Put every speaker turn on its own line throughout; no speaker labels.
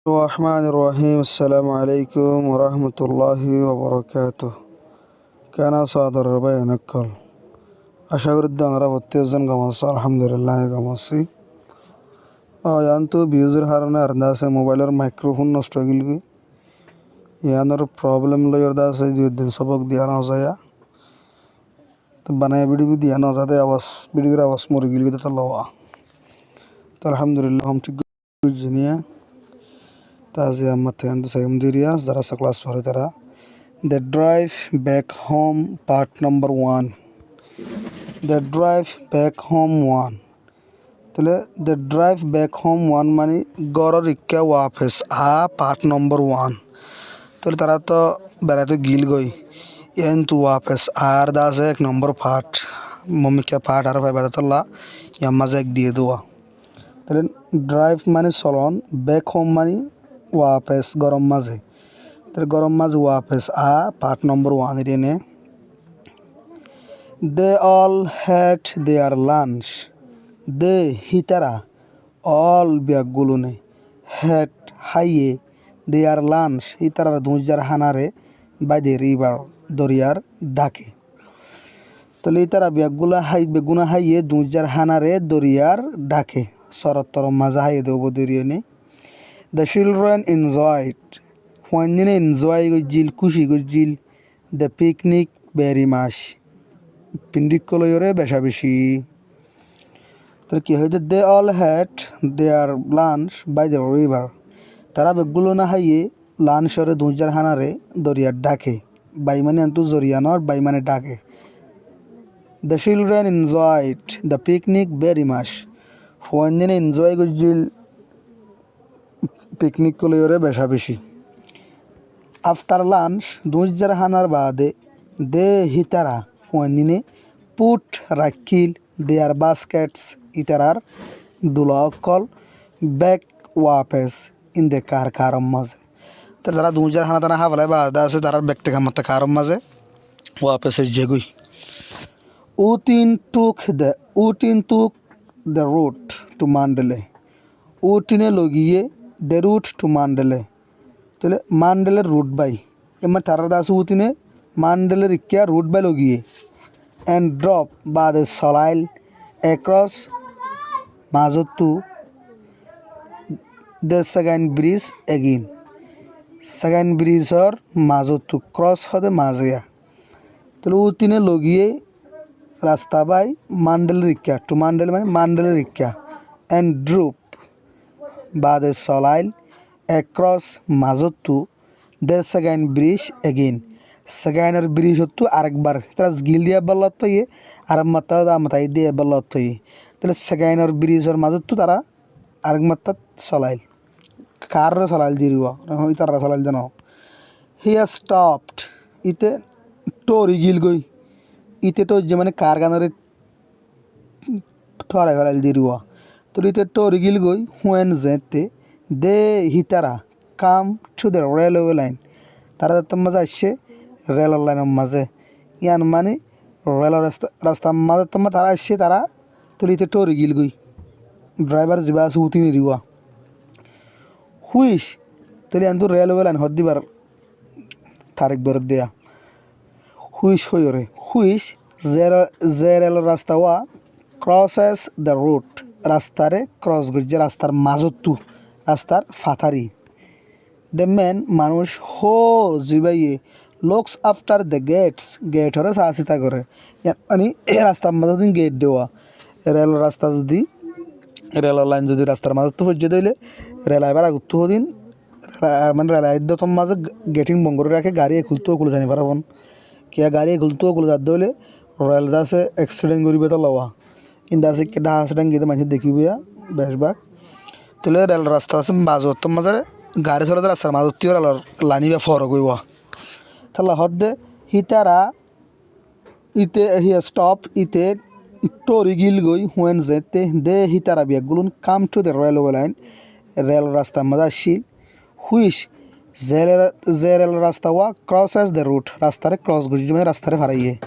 الرحمن الرحيم السلام عليكم ورحمة الله وبركاته كان صادر بينكم أشعر الدين ربط تيزن قمص الحمد لله قمصي يانتو بيوزر هارنا أرداسة موبايلر مايكروفون نستغلقي يانر problem लो يرداسة जो दिन सबक दिया ना होजाया तो बनाया वीडियो भी दिया ना होजाते आवाज़ वीडियो की आवाज़ मोर गिल गया तो लवा तो अल्हम्दुलिल्लाह हम ठीक जिनिया ताज़ी अम्मत हैं तो सही मदीरिया ज़रा सा क्लास वाले तरह The Drive Back Home Part Number 1 The Drive Back Home 1 तले The Drive Back Home 1 मानी गौरव रिक्का वापस Part Number 1 तले तरह तो बेरा तो गिल गई यन तू वापस आर दास एक नंबर पार्ट मम्मी क्या पार्ट आ रहा है बता ला या मज़ा एक दिए दुआ तले ड्राइव मानी सलोन बैक होम मानी वापस गरम मज़े तर गरम मज़े वापस पार्ट नंबर 1 ने they all had their lunch they hitara all biagulune had haye their lunch hitara dunjar hanare by the river doriyar dake তো লিতারা বেগুনা হাইয়ে দুজার হানারে দরিয়ার ডাকে সরতর মাজা হাইয়ে দেব দরিয়নে The children enjoyed when you enjoy gojil kushi gojil the picnic very much pindikolo yore besha beshi তো কি হইতে they all had their lunch by the river তারা বেগুলো না হাইয়ে lunch করে দুজার হানারে দরিয়ার ডাকে বাই মানে আন্তু জরিয়ানর বাই মানে ডাকে The children enjoyed the picnic very much when you enjoy gojil picnic করলে ওরে বেশা বেশি আফটার লাঞ্চ দুজার হানার বাদে দে হিতারা ওয়ানিনে পুট রাখিল দেয়ার বাস্কেটস ইতারার ডুলকল ব্যাক ওয়াপেস ইন দে কারম মাঝে তো তারা দুজার হানা তারা হাবলাই বাদা আছে তারার ব্যক্তি কামতে কারম মাঝে ওয়াপেসের জেগুই উটিন took the route to Mandalay উটিনে লগিয়ে the route to Mandalay तले Mandalay route by एमा तारा दास उतने Mandalay रिक्या route by लोगिए and drop by the soil across Mazotu the second bridge again second bridge और Mazotu cross होते माज़िया तले उतने लोगिए रास्ता by Mandalay रिक्या to Mandalay माने Mandalay रिक्या and drop by the soil across Mazotu the second bridge again second bridge होतु आरेकबार तरस गिल दिया बल्लत तो ये आरब मत्ता दा मताई दिया बल्लत तो ये तले second bridge और Mazotu तारा आरेक मत्ता सोलाइल कार रे सोलाइल दिरुआ हो इतारा सोलाइल जनो he stopped इते टोरी गिल गई इते तो जमाने कार गानरे ठोरा वाला दिरुआ तो इते टोरी गिल गई when जेते दे हितारा come to the railway line तारा तब मजा अच्छे रेलवे लाइन मजे यान माने रेलवे रास्ता मजा तब तारा अच्छे तारा तो इते टोरी गिल गई ड्राइवर जिबास उती नहीं रिवा हुईश तो अंदर रेलवे लाइन हद्दी बार तारिक बर दिया हुईश हो रे हुईश जेरेल रास्ता हुआ crosses the route রাস্তারে ক্রস করছে রাস্তার মাজতু রাস্তার ফাথারি দ্য ম্যান মানুষ হো জিবাইয়ে লুকস আফটার দ্য গেট হরে সাহসিতা করে মানে রাস্তার মাঝে দিন গেট দেওয়া রেল রাস্তা যদি রেল লাইন যদি রাস্তার মাঝে তো পর্যন্ত হইলে রেল আইবার আগুত্তু দিন মানে রেল আইদ্য তোর মাঝে গেটিং বন্ধ করে রাখে গাড়ি খুলতেও খুলে জানি পারবন কে গাড়ি খুলতেও খুলে যাতে হইলে রেল দাসে অ্যাক্সিডেন্ট করিবে তো লওয়া इंदासे के ढास रंग इधर मंझे देखी हुई है बैशबाग तो ले रेल रास्ता से बाजू तो मज़े गाड़ी थोड़ा रास्ता माजू त्यों रेल लानी बे फॉर कोई हुआ तो लाहौर दे हितारा इते ही स्टॉप इते टोरी गिल गई हुएं जेते दे हितारा भी गुलून काम to the railway line rail रास्ता मज़ा शील हुईश जेरेल रास्ता हुआ क्रॉसेस द रूट रास्ता रे क्रॉस गुजी जो में रास्ता रे भराई है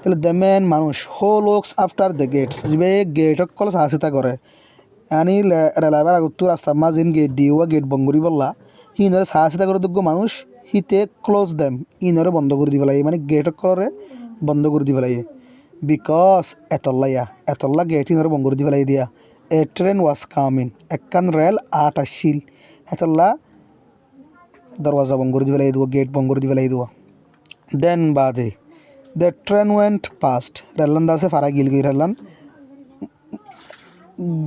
তাহলে দ্য ম্যান মানুষ হো লুকস আফটার দ্য গেটস যে গেট কল সাহসিতা করে আনি রেলাইবার আগত রাস্তার মাঝিন গেট দিওয়া গেট বঙ্গরি বললা হিনরে সাহসিতা করে যোগ্য মানুষ হিতে ক্লোজ দেম ইনরে বন্ধ করে দিব লাগে মানে গেট করে বন্ধ করে দিব লাগে বিকজ এতল্লা গেট ইনরে বন্ধ করে দিব লাগে দিয়া এ ট্রেন ওয়াজ কামিং একখান রেল আট আসছিল এতল্লা দরওয়াজা বন্ধ করে দিব লাগে দিব গেট বন্ধ করে দিব লাগে দিব দেন বাদে দ্য ট্রেন ওয়েন্ট পাস্ট রেলান দাসে ফারা গিল গই রেলান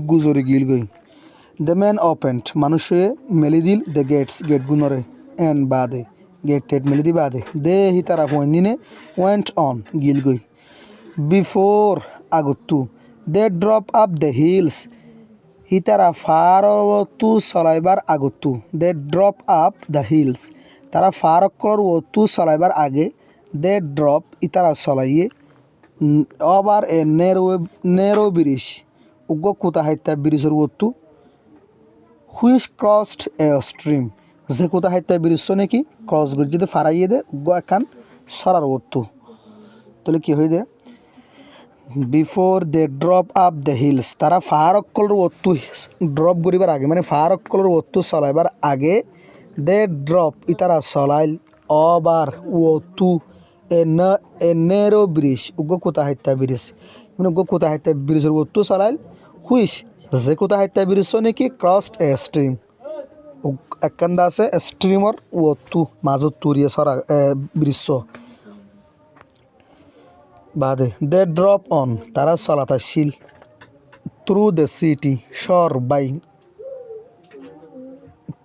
গুজরি গিল গই দ্য ম্যান ওপেন্ড মানুষে মেলি দিল দ্য গেট গুনরে এন বাদে গেট টেট মেলি দি বাদে দে হি তারা পয়েন্টিনে ওয়েন্ট অন গিল গই বিফোর আগতু they drop up the hills হি তারা ফারতু চলাইবার আগতু they drop up the hills তারা ফারকর ওতু চলাইবার আগে দে ড্রপ ইতারা চলাইয়ে আবার এ নেরো ব্রিজ উগ্র কোথা হাইতা ব্রিজের ওতু হুইচ ক্রসড এ স্ট্রিম যে কোথা হাইতা ব্রিজ নাকি ক্রস করে যদি ফারাইয়ে দে উগ্র একান সরার ওতু তাহলে কি হয়ে they before they drop up the hills তারা ফারকলর ওতু ড্রপ করিবার আগে মানে ফারকলর ওতু চলাইবার আগে দে ড্রপ ইতারা চলাইল আবার ওতু এ নেরো ব্রিজ উগ্র কোথা হাইতা ব্রিজ মানে উগ্র কোথা হাইতা ব্রিজের ওতু চলাইল হুইচ যে কোথা হাইতা ব্রিজ নাকি ক্রসড এ স্ট্রিম একখান্দা আছে স্ট্রিমর ওতু মাজত তুরিয়ে সরা ব্রিজ বাদে দে ড্রপ অন তারা চলাতাশীল থ্রু দ্য সিটি শহর বাই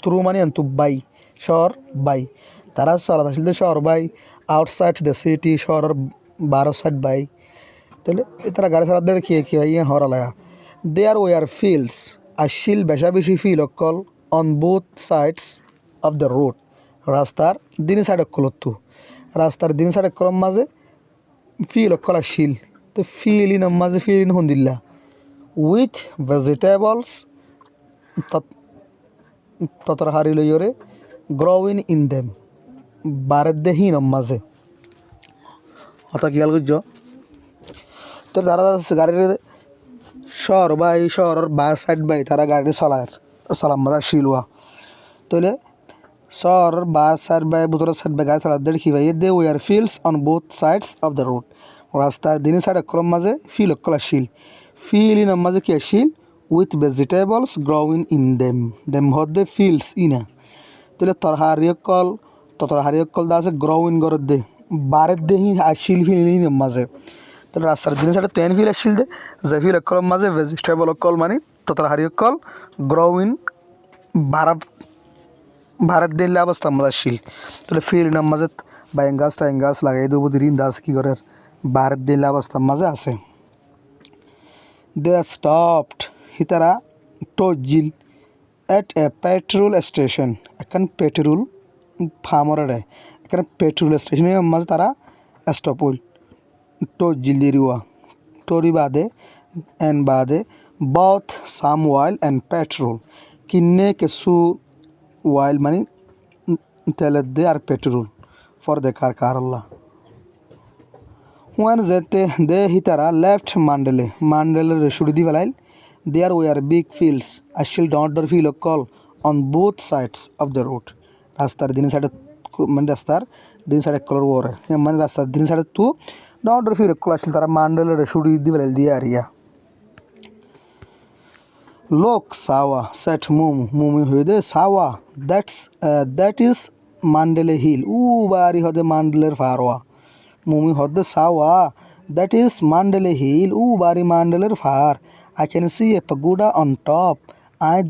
থ্রু মানে আন্তু বাই শহর বাই তারা চলাতাশীল দে শহর বাই আউটসাইড দ্য সিটি শহরের 12 সাইড বাই তাহলে তারা গাড়ি চালাতে খেয়ে ইয়ে হরা লাগা দেয়ার ওয়ার ফিল্ডস আসিল বেশা বেশি ফিল অকল on both sides of the road রাস্তার দিন সাইড অকলত্তু রাস্তার দিন সাইড অকলম মাঝে ফিল অকল আসিল তো ফিল ইন মাঝে ফিল ইন হন্দিল্লা উইথ ভেজিটেবলস ততর হারি লইরে গ্রোইন ইন দেম বারের দেহীন মাঝে হঠাৎ খেয়াল করছ তো তারা গাড়ির শহরের বা সাইড বাই তারা গাড়ি চলার মাঝে শিলুয়া তাহলে শহরের বা সাইড বাই বুতরের সাইড বাই গাড়ি চলার দেখি ভাই they were fields on both sides of the road রাস্তার দিনের সাইড অকলম মাঝে ফিল অকল আসিল ফিল ইন মাঝে কি আসিল with vegetables growing in them হদ্দে ফিল্ডস ইনা তাহলে তরহারি অকল দা আছে গ্রোইন গরত দে বারের দেহি আসিল ফিল ইন মাঝে তো রাস্তার দিনের সাইডে তেন ফিল আসিল দে যে ফিল অকল মাঝে ভেজিটেবল অকল মানে তরহারি অকল গ্রোইন ভারত দিল্লা অবস্থার মাঝে আসিল তাহলে ফিল ইন মাঝে বাইঙ্গাস লাগাই দেবো দিন দাস কি করে ভারত দিল্লা অবস্থার মাঝে আছে দে স্টপড হিতারা টজিল এট এ পেট্রোল স্টেশন এখন পেট্রোল ফার্মরে এখানে পেট্রোল স্টেশনের মাঝে তারা স্টপ হইল টজিল দিরিওয়া টরি বাদে both some oil and petrol কিনে কিছু oil মানে তেলের দে আর পেট্রোল ফর দে কারল্লা when they hitara left Mandela resudi di valail there were big fields ashil don't feel a call on both sides of the road rastar din side man rastar din side color war man rastar din side tu don't feel a call ashil tara Mandela resudi di valail di area look sawa set mumi hoide sawa that is Mandela hill bari hode Mandela farwa Mumi hodde sawa that is Mandela hill bari Mandela far I can see a pagoda on top I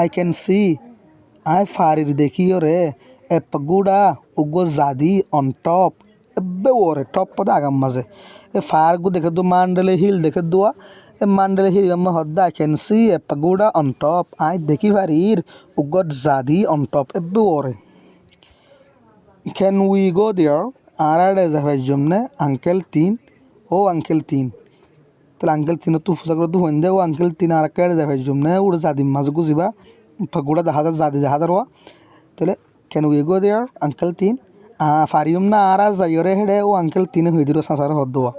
can see I farir dekhiyore a pagoda ugo zadi on top ebbe ore top pada agam maze e far gu dekhe do Mandela hill dekhe dua e Mandela hill amma hodda I can see a pagoda on top I dekhi farir ugo zadi on top ebbe ore can we go there আড়াড়ে যাবার জন্য uncle তিন তাহলে uncle তিন তো ফুসা করে তো হইন দে ও uncle তিন আর কাড়ে যাবার জন্য ওর জাদি মাঝে গুজিবা ফাগুড়া জাদি হাজার হওয়া তাহলে কেন উইগো দেয়ার আঙ্কেল তিন ফারিয়ম না আর যাইরে হেডে ও আঙ্কেল তিনে হয়ে দিল সাঁসারে হদ দেওয়া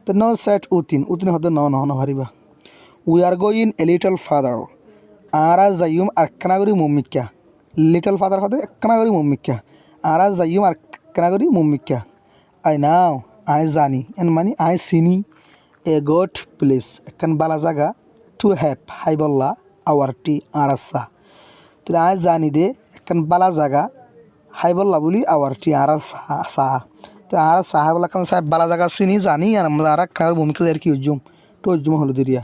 তো ন সেট উতিন হদ ন হারিবা we are going a little farther আরা যাইম আরেকখানা করি মম্মিকা লিটল ফাদার হতে একখানা করি মম্মিকা আরা যাইম আরেকখানা করি মম্মিকা আই নাও আই জানি এন মানে আই চিনি এ গুড প্লেস একখান বালা জায়গা টু হ্যাভ হাই বললা আওয়ার টি আর আসা তো আই জানি দে একখান বালা জায়গা হাই বললা বলি আওয়ার টি আর সাহা তো আর সাহা বলা কারণ সাহেব বালা জায়গা চিনি জানি আর আমরা আর খাওয়ার ভূমিকা আর কি উজ্জুম তো উজ্জুম হলো দিরিয়া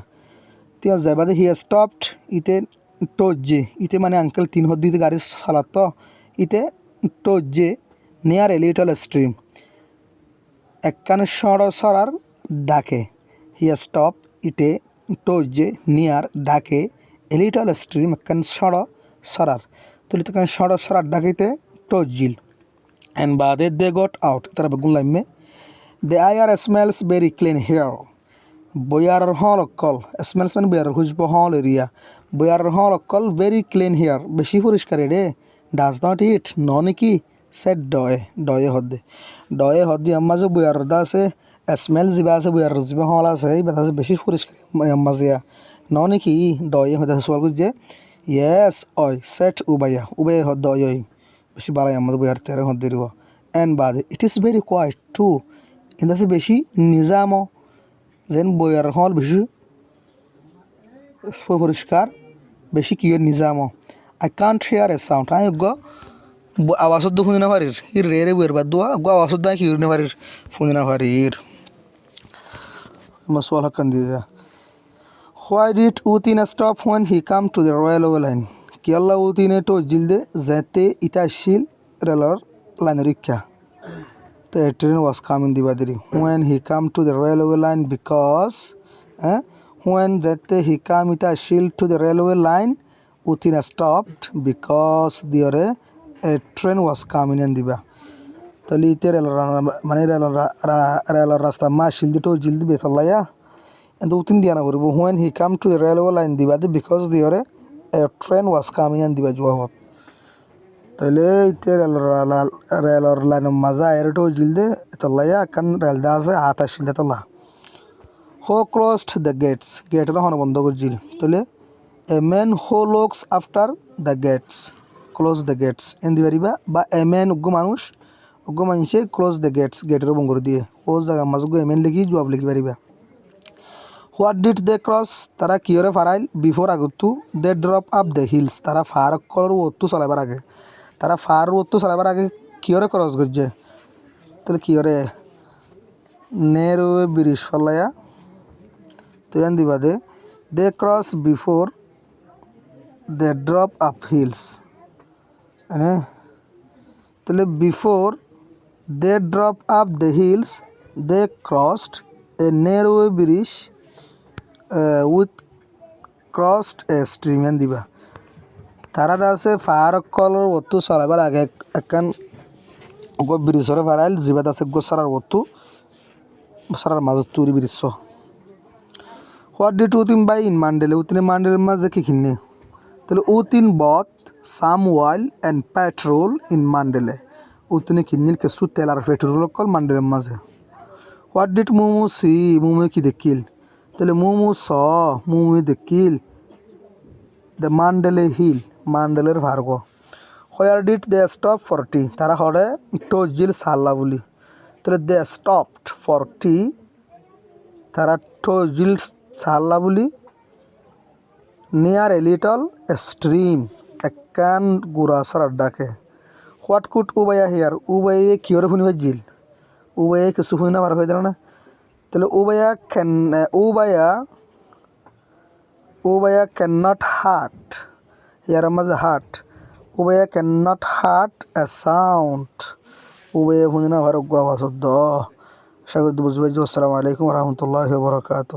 তো যাইবাদে হি স্টপড ইতে টোজে ইতে মানে আঙ্কেল তিন হদ্দিতে গাড়ি চালাত তো ইতে টোজে নিয়ার এ লিটল স্ট্রিম একখান সড়সরার ডাকে হি স্টপ ইটে টোজে নিয়ার ডাকে এ লিটল স্ট্রিম একখান সড়সরার তো একখান সড়সরার ডাকিতে টোজিল and বাদে দে গট আউট তারা বেগুন লাইমে দে আয়ার স্মেলস ভেরি ক্লিন হেয়ার বয়ার হল অকল স্মেলস মানে বয়ার খুঁজব হল এরিয়া বয়ার হল অকল ভেরি ক্লিন হেয়ার বেশি পরিষ্কার রে ডাজ নট ইট ন নাকি সেট ডয়ে হদ্দে আম্মাজে বয়ার দা আছে স্মেল যিবা আছে বয়ার যিবা হল আছে এই বেটা বেশি পরিষ্কার আম্মাজিয়া ন নাকি ডয়ে হতে সোয়াল যে ইয়েস অয় সেট উবাইয়া হদ্দ অয় বেশি বাড়াই আমাদের বইয়ার তেরো হদ্দে দিব এন বাদে it is very quiet too কিন্তু আছে বেশি নিজামও যেন বইয়ার হল বেশি পরিষ্কার বেশি কি নিজামও I can't hear a sound আই আওয়াজত দু শুনি না পারির ই রে বইয়ের বাদ দোয়া আওয়াজত দা কি না পারির শুনি না পারির মাসওয়াল হাক্কান দিয়ে হোয়াই ডিড উতিন stop when he come to the railway line কি আল্লাহ উতিনে তো জিলদে যেতে ইটা আসছিল রেলর লাইন রক্ষা তো এ ট্রেন ওয়াজ কামিং দিবাদিরি when he come to the railway line because when যেতে হি কাম ইটা আসছিল টু দ্য রেলওয়ে লাইন উতিন স্টপড বিকজ দিয়রে এ ট্রেন ওয়াজ কামিং এন দিবা তাহলে ইতে রেলর মানে রেলর রাস্তা মা আসছিল দি তো জিলদি বেতলাইয়া কিন্তু উতিন দিয়া না করব when he come to the railway line দিবাদি বিকজ দিয়রে এ ট্রেন ওয়াজ কামিং এন দিবা যোৱা হত তাহলে ইতে রেলর লাইনের মাজা এরটো জিলদে তলাইয়া কান রেল দা আছে হাত আসছিল তলা হো ক্লোজড দ্য গেটের হন বন্ধ করছিল তাহলে a man who looks after the close the gates এন দিবারিবা বা এ ম্যান মানুষে ক্লোজ দ্য গেটের বন্ধ করে দিয়ে ও জায়গা মাঝে এ ম্যান লিখি জবাব লিখি পারিবা হোয়াট ডিড দে ক্রস তারা কিয়রে ফারাইল বিফোর আগতু they drop up the hills তারা ফার কলর ওত্তু চালাবার আগে তারা ফার ওত্তু চালাবার আগে কিয়রে ক্রস করছে তাহলে কিয়রে নেরোয়ে ব্রিজ ফলাইয়া তুই দিবা they cross before they drop up hills হ্যাঁ তাহলে before they drop up the hills they crossed a narrow bridge with crossed a stream এন দিবা তারা আছে ফার কলর ওত্তু চলাবার আগে একখান ব্রিজরে ফারাইল জিবাদ আছে সারার ওত্তু সারার মাজত তুরি ব্রিজ হোয়াট ডিড উতিন বাই ইন মান্ডেলে উতিনে মান্ডেলের মাঝে কি কিনে তাহলে উতিন both some oil and petrol in Mandalay উতিনে কিনিল কিছু তেল আর পেট্রোল কল মান্ডেলের মাঝে হোয়াট ডিড মোমো সি মোমো কি দেখিল তাহলে মোমো দেখিল দ্য মান্ডেলে হিল মান্ডেলের ভার্গ where did they stop for tea তারা হরে টোজিল সাল্লা বলি তাহলে দে স্টপড ফর টি তারা টোজিল সাল্লা বলি নিয়ার এ লিটল স্ট্রিম একখান গুড়াছার ডাকে হোয়াট কুড উবাইয়া হেয়ার উবাইয়ে কিয়রে শুনি হয়েছিল উবাইয়ে কিছু শুনি না বার হয়ে দিল না তাহলে উবাইয়া ক্যান নট হার্ট ইয়ার মাঝে হার্ট উবাইয়া can not heard a sound উবাইয়া শুনি না ভার আওয়াজ দ সাগর বুঝবাই আসসালামু আলাইকুম রহমতুল্লাহ বরকাত।